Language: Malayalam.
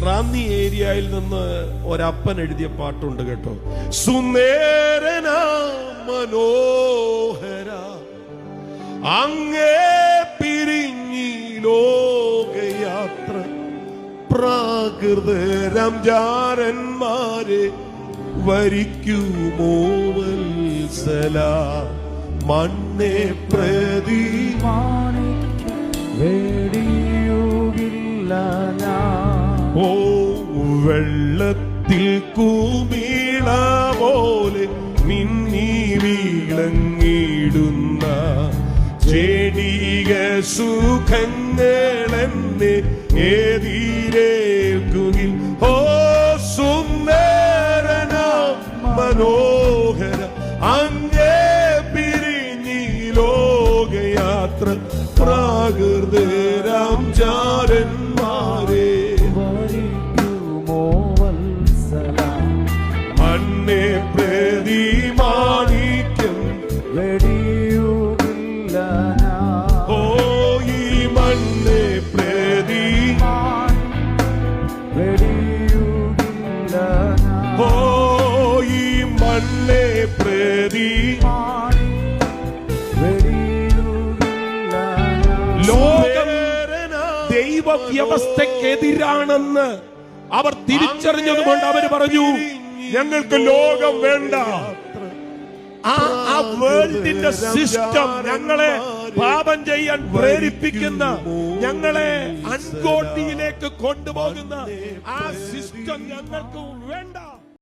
റാന്നി ഏരിയയിൽ നിന്ന് ഒരപ്പൻ എഴുതിയ പാട്ടുണ്ട് കേട്ടോ. സുന്ദരന മനോഹര അങ്ങേ പിരിഞ്ഞി ലോകയാത്ര പ്രാകൃതരം ജാരന്മാരെ വരിക്കുമോ വത്സല മണ്ണെ പ്രതി ഓ വെള്ളത്തിൽ കുമിള പോലെ മിന്നി വീളങ്ങിടുന്ന ചെടിക സുഖങ്ങളെന്നെ എതിരേൽക്കുകിൽ ഓ സുന്ദരന മനോഹര അങ്ങേ പിരിഞ്ഞി ലോകയാത്ര പ്രാകൃതരാം ചാരന്മാരെ മണ്ണെ പ്രതി മാണിക്യം വെടിയുകില്ല ഓ ഈ മണ്ണെ പ്രതി വെടിയുകില്ല ഓ ഈ മണ്ണെ പ്രതി ലോകം ദൈവവ്യവസ്ഥക്കെതിരാണെന്ന് അവർ തിരിച്ചറിഞ്ഞതുകൊണ്ട് അവർ പറഞ്ഞു ഞങ്ങൾക്ക് ലോകം വേണ്ട. ആ വേൾഡിന്റെ സിസ്റ്റം ഞങ്ങളെ പാപം ചെയ്യാൻ പ്രേരിപ്പിക്കുന്ന, ഞങ്ങളെ അൺഗോഡിയിലേക്ക് കൊണ്ടുപോകുന്ന ആ സിസ്റ്റം ഞങ്ങൾക്ക് വേണ്ട.